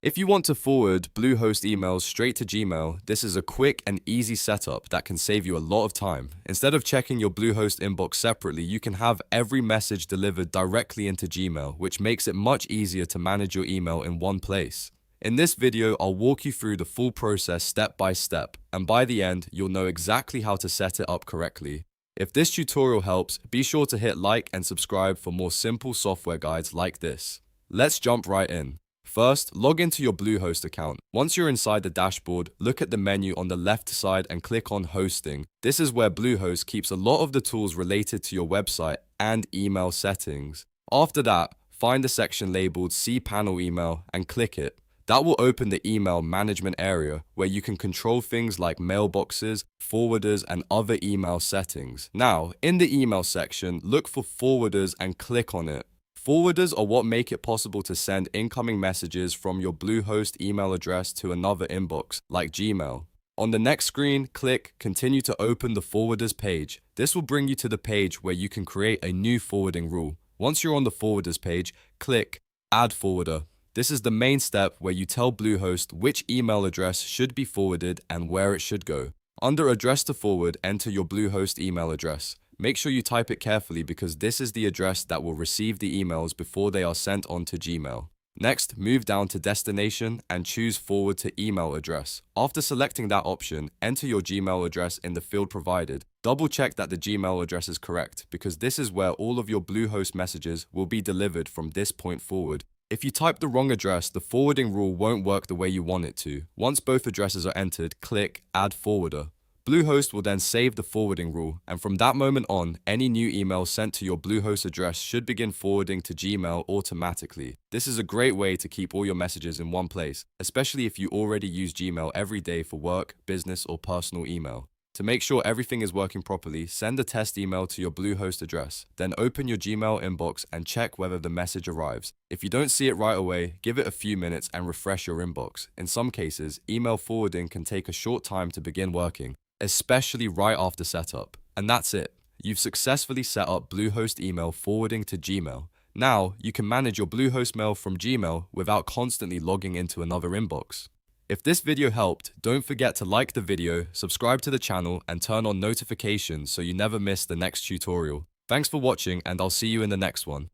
If you want to forward Bluehost emails straight to Gmail, this is a quick and easy setup that can save you a lot of time. Instead of checking your Bluehost inbox separately, you can have every message delivered directly into Gmail, which makes it much easier to manage your email in one place. In this video, I'll walk you through the full process step by step, and by the end, you'll know exactly how to set it up correctly. If this tutorial helps, be sure to hit like and subscribe for more simple software guides like this. Let's jump right in. First, log into your Bluehost account. Once you're inside the dashboard, look at the menu on the left side and click on Hosting. This is where Bluehost keeps a lot of the tools related to your website and email settings. After that, find the section labeled cPanel Email and click it. That will open the email management area where you can control things like mailboxes, forwarders, and other email settings. Now, in the email section, look for forwarders and click on it. Forwarders are what make it possible to send incoming messages from your Bluehost email address to another inbox, like Gmail. On the next screen, click Continue to open the forwarders page. This will bring you to the page where you can create a new forwarding rule. Once you're on the forwarders page, click Add Forwarder. This is the main step where you tell Bluehost which email address should be forwarded and where it should go. Under Address to Forward, enter your Bluehost email address. Make sure you type it carefully because this is the address that will receive the emails before they are sent on to Gmail. Next, move down to Destination and choose Forward to Email Address. After selecting that option, enter your Gmail address in the field provided. Double check that the Gmail address is correct because this is where all of your Bluehost messages will be delivered from this point forward. If you type the wrong address, the forwarding rule won't work the way you want it to. Once both addresses are entered, click Add Forwarder. Bluehost will then save the forwarding rule, and from that moment on, any new email sent to your Bluehost address should begin forwarding to Gmail automatically. This is a great way to keep all your messages in one place, especially if you already use Gmail every day for work, business, or personal email. To make sure everything is working properly, send a test email to your Bluehost address. Then open your Gmail inbox and check whether the message arrives. If you don't see it right away, give it a few minutes and refresh your inbox. In some cases, email forwarding can take a short time to begin working, especially right after setup. And that's it. You've successfully set up Bluehost email forwarding to Gmail. Now, you can manage your Bluehost mail from Gmail without constantly logging into another inbox. If this video helped, don't forget to like the video, subscribe to the channel, and turn on notifications so you never miss the next tutorial. Thanks for watching, and I'll see you in the next one.